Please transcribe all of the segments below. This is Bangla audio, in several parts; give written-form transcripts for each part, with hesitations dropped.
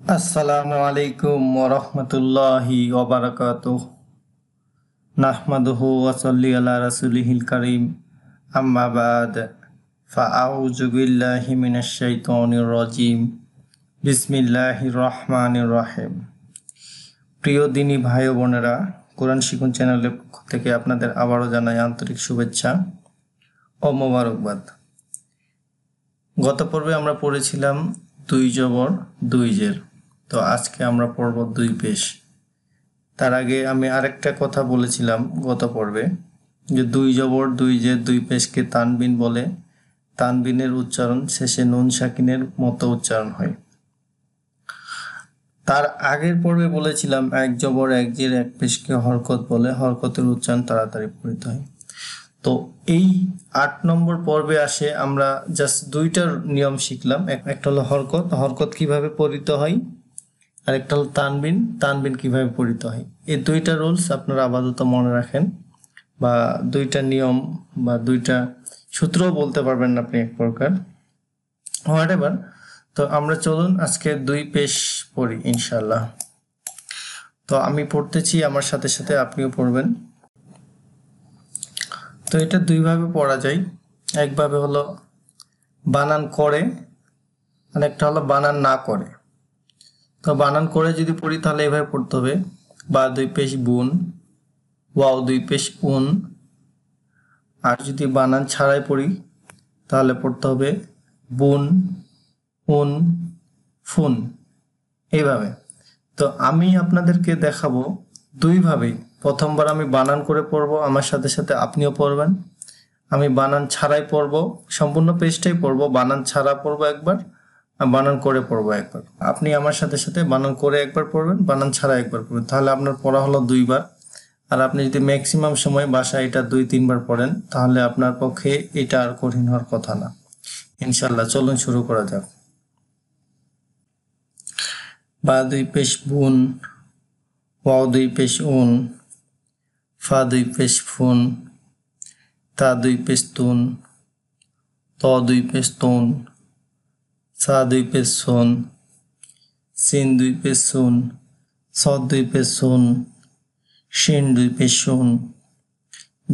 আসসালামু আলাইকুম ওয়া রাহমাতুল্লাহি ওয়া বারাকাতুহু নাহমাদুহু ওয়া সাল্লি আলা রাসূলিহিল কারীম আম্মা বাদ ফাআউযু বিল্লাহি মিনাশ শাইতানির রাজীম বিসমিল্লাহির রহমানির রহিম। প্রিয় দিনী ভাই ও বোনেরা, কোরআন শিখুন চ্যানেলের পক্ষ থেকে আপনাদের আবারও জানাই আন্তরিক শুভেচ্ছা ও মোবারকবাদ। গত পর্বে আমরা পড়েছিলাম দুই জবর দুই জের, তো আজকে আমরা পড়ব দুই পেশ। তার আগে আমি আরেকটা কথা বলেছিলাম গত পর্বে, যে দুই জবর দুই জের দুই পেশকে তানবিন বলে। তানবিনের উচ্চারণ শেষে নুন সাকিনের মতো উচ্চারণ হয়। তার আগের পর্বে বলেছিলাম এক জবর এক জের এক পেশকে হরকত বলে, হরকতের উচ্চারণ তাড়াতাড়ি পড়িতে হয়। তো এই ৮ নম্বর পর্বে আসে আমরা জাস্ট দুইটার নিয়ম শিখলাম। একটা হলো হরকত, হরকত কিভাবে পড়িত হয়, আর একটা হলো তানবিন, তানবিন কিভাবে পড়িত হয়। এই দুইটা রুলস আপনারা আপাতত মনে রাখেন, বা দুইটা নিয়ম বা দুইটা সূত্রও বলতে পারবেন আপনি এক প্রকার, হোয়াটএভার। তো আমরা চলুন আজকে দুই পেশ পড়ি ইনশাল্লাহ। তো আমি পড়তেছি, আমার সাথে সাথে আপনিও পড়বেন। তো এটা দুইভাবে পড়া যায়। একভাবে হলো বানান করে, আর একটা হলো বানান না করে। তো বানান করে যদি পড়ি তাহলে এভাবে পড়তে হবে, বা দুই পেশ বুন, ওয়াও দুই পেশ উন। আর যদি বানান ছাড়াই পড়ি তাহলে পড়তে হবে বুন, উন, ফুন, এইভাবে। তো আমি আপনাদেরকে দেখাবো দুইভাবেই। প্রথমবার আমি বানান করে পড়বো, আমার সাথে সাথে আপনিও পড়বেন। আমি বানান ছাড়াই পড়বো, সম্পূর্ণ পেজটাই পড়বো, বানান ছাড়া পড়বো একবার, আর বানান করে পড়বো একবার। আপনি আমার সাথে সাথে বানান করে একবার পড়বেন, বানান ছাড়া একবার পড়বেন, তাহলে আপনার পড়া হলো দুইবার। আর আপনি যদি ম্যাক্সিমাম সময় বাসায় এটা ২-৩ বার পড়েন তাহলে আপনার পক্ষে এটা আর কঠিন হওয়ার কথা না ইনশাল্লাহ। চলুন শুরু করা যাক। বা দুই পেশ বুন, ওয়াও দুই পেশ উন, ফা দুই পেশ ফুন, তা দুই পেশ তুন, ত দুই পেশ তুন, সা দুই পেশ সুন, সিন দুই পেশ সুন, সদ দুই পেশ সুন, শিন দুই পেশ শুন,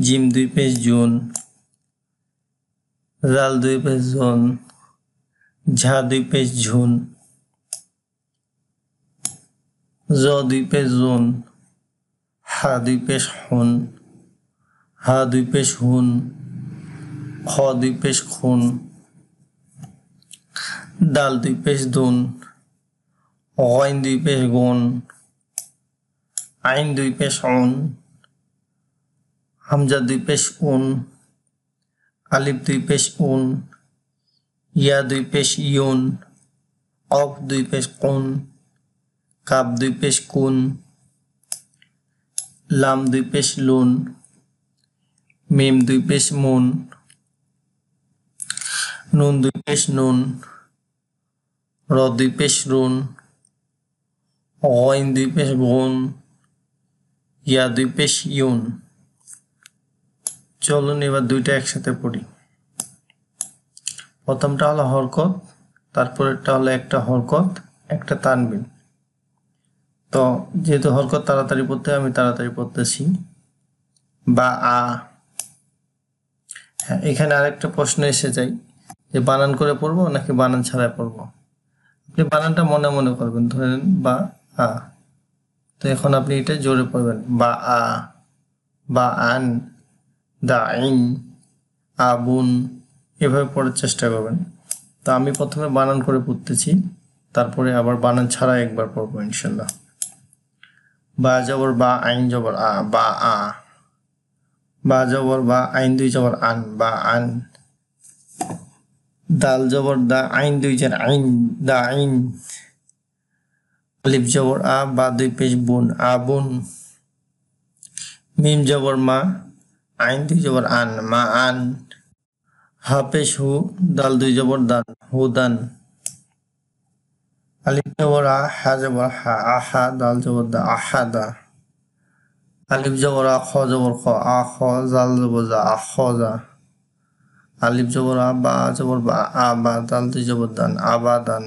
জিম দুই পেশ জুন, জাল দুই পেশ জুন, ঝা দুই পেশ ঝুন, জ দুই পেশ জুন, হা দুই পেশ হুন, হা দুই পেশ হুন, খ দুই পেশ খুন, দাল দুই পেশ দুন, গইন দুই পেশ গুন, আইন দুই পেশ উন, হামজা দুই পেশ উন, আলিফ দুই পেশ উন, ইয়া দুই পেশ ইউন, অফ দুই পেশ কুন, কাপ দুই পেশ কুন, লাম দুই পেশ লুন, মিম দুই পেশ মুন, নুন দুই পেশ নুন, র দুই পেশ রুন, গইন দুই পেশ গুন, ইয়া দুই পেশ ইউন। চলুন এবার দুইটা একসাথে পড়ি। প্রথমটা হলো হরকত, তারপরেরটা হলো একটা হরকত একটা তানবিন। তো যেহেতু হরকত তাড়াতাড়ি পড়তে হয় আমি তাড়াতাড়ি পড়তেছি। বা আ, হ্যাঁ, এখানে আরেকটা প্রশ্ন এসে যায় যে বানান করে পড়বো নাকি বানান ছাড়াই পড়বো। আপনি বানানটা মনে মনে করবেন, ধরে নেন বা আ। তো এখন আপনি এটা জোরে পড়বেন, বা আ, বা আন, দা আইন, আবুন, এভাবে পড়ার চেষ্টা করবেন। তো আমি প্রথমে বানান করে পড়তেছি, তারপরে আবার বানান ছাড়া একবার পড়বো ইনশাল্লাহ। বা জবর বা, আইন জবর আ, বা আ। বা জবর বা, আইন দুই জবর আন, বা আন। দাল জবর দা, আইন দুই জের আইন, দা আইন। আলিফ জবর আ, বা দুই পেশ বুন, আবুন। মিম জবর মা, আইন দুই জবর আন, মা আন। হা পেশ হু, দাল দুই জবর দান, হুদান। আলিফ জবর আ, হা জবর হা, আহা, দাল জবর দা, আহাদা। আলিফ জবর আ, খ জবর খ, আখ, জাল জবর জা, আখজা। আলিফ জবর আ, বা জবর বা, আবা, দাল দুই জবর দান, আবাদান।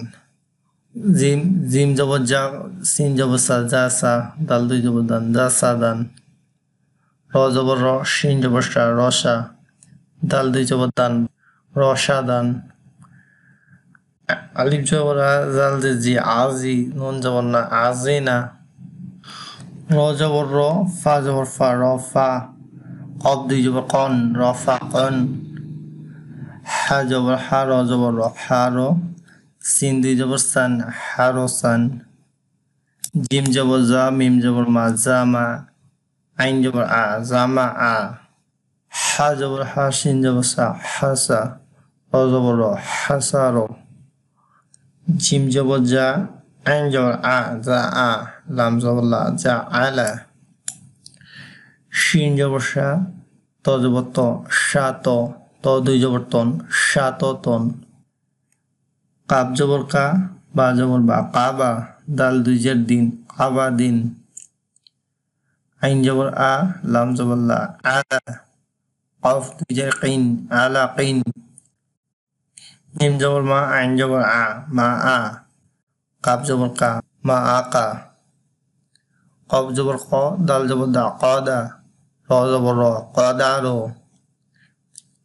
জিম জিম জবর যা, সিন জবর সা, যা সা, দাল দুই জবর দান, যা সা দান। র জবর র, শিন জবর সা, রসা, দাল দুই জবর দান, রসা দান। আলিফ জবর আ, জাল যে জি, আজি, নুন জবর না, আজি না। র জবর র, ফা জবর ফা, র ফা। কফ দুই জবর কন, র ফা কন। হা জবর হা, র জবর র, হা র। সিন দুই জবর সান, হা র সান। জিম জবর জা, মিম জবর মা, জা মা। আইন জবর আ, জা মা আ। হা জবর হা, শিন জবর সা, হা সা। র জবর র, হা সা র। জিম জবর যা, আইন জবর আ, যা আ। লাম জবর লা, যা আলা। শিন জবর সা, ত জবর ত, সা ত। ত দুই জবর তন, সা ত তন। কাব জবর কা, বা জবর বা, কাবা। দাল দুই জের দিন, কাবা দিন। আইন জবর আ, লাম জবর লা, আলা। কফ দুই জের কিন, আলা কিন। মিম জবর মা, আইন জবর আ, মা আ। কাব জবর কা, মা আ কা। কফ জবর ক, দাল জবর দা, কদা। র জবর র, কদা র।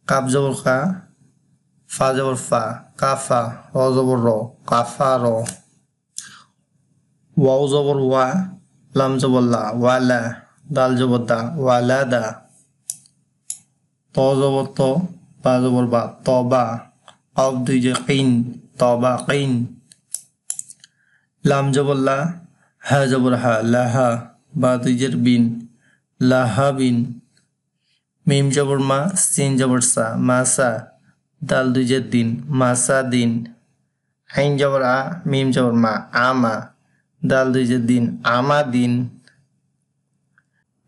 কাব জবর কা, ফা জবর ফা, কাফা। র জবর র, কাফা র। ওয়াও জবর ওয়া, লাম জবর লা, ওয়ালা। দাল জবর দা, ওয়ালা দা। ত জবর ত, বা জবর বা, তবা। কফ দুই যে কিন, তবা কিন। লাম জবর লা, হা জবর হা, লাহা। বা দুই জের বিন, লাহা বিন। মিম জবর মা, সিন জবর সা, মাসা। দাল দুই জের দিন, মাসা দিন। আইন জবর আ, মিম জবর মা, আমা। দাল দুই জের দিন, আমা দিন।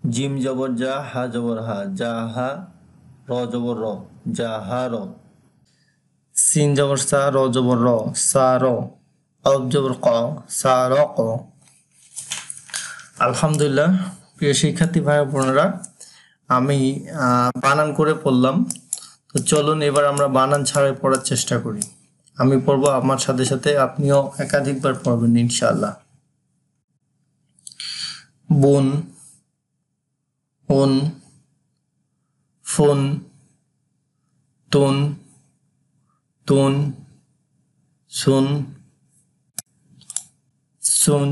জিম জবর যা, হা জবর হা, যা হা। র জবর র, যা হা র। সিন জবর সা, র জবর র, সা র। কফ জবর ক, সা র ক। আলহামদুলিল্লাহ প্রিয় শিক্ষার্থী ভাই বোনেরা, আমি বানান করে পড়লাম। তো চলুন এবার আমরা বানান ছাড়াই পড়ার চেষ্টা করি। আমি পড়বো, আমার সাথে সাথে আপনিও একাধিকবার পড়বেন ইনশাআল্লাহ। বুন, উন, ফুন, তুন, তুন, সুন, সুন,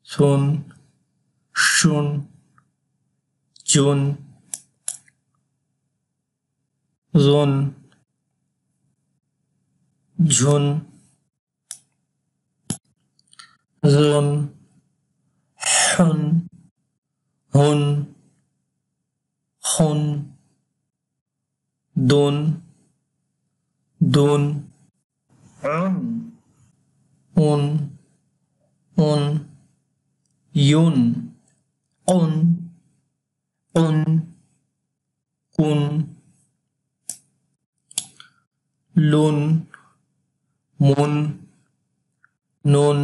সুন, শুন, চুন, জুন, ঝুন, জুন, হুন, হুন, খুন, দুন, দুন, উন, উন, ইউন, উন, উন, কুন, লুন, মুন, নুন,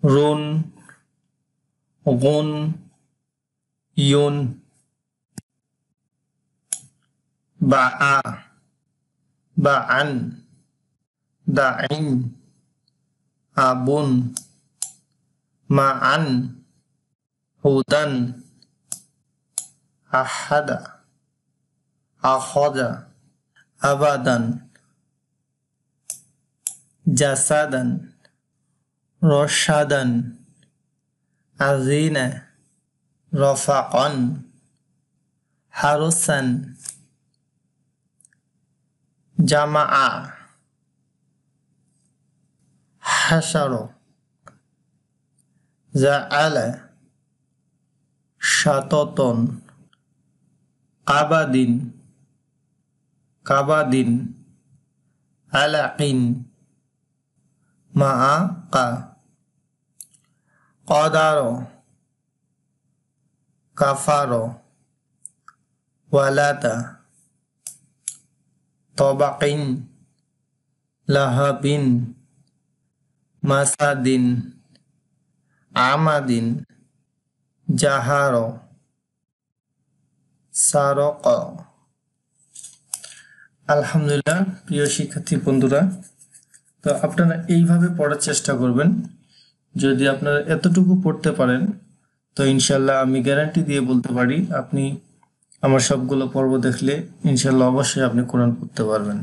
রুন, গুন, ইউন। বাআ, বাআন, দাইন, আবুন, মাআন, হুদান, আহাদা, আখদা, আবাদান, জাসাদান, রসাদান, আজিনা, রফাকন, হারুসান, জামাআ, হাসারো, জাআলা, শাততন, কাবাদিন, কাবাদিন, আলাকিন, মাআকা, কদারো, কাফারো, ওয়ালাদা, তবাকিন, লাহাবিন, মাসাদিন, আমাদিন, জাহারো, সারক, আলহামদুলিল্লাহ, প্রিয় শিক্ষার্থী বন্ধুরা, তো আপনারা এইভাবে পড়ার চেষ্টা করবেন। যদি আপনারা এতটুকু পড়তে পারেন তো ইনশাল্লাহ আমি গ্যারান্টি দিয়ে বলতে পারি আপনি আমার সবগুলো পর্ব দেখলে ইনশাল্লাহ অবশ্যই আপনি কোরআন পড়তে পারবেন।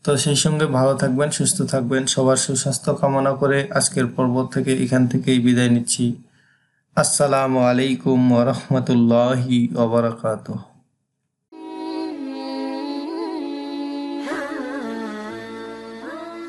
তো সেই সঙ্গে ভালো থাকবেন, সুস্থ থাকবেন, সবার সুস্বাস্থ্য কামনা করে আজকের পর্ব থেকে এখান থেকেই বিদায় নিচ্ছি। আসসালামু আলাইকুম ওয়া রাহমাতুল্লাহি ওয়া বারাকাতুহু।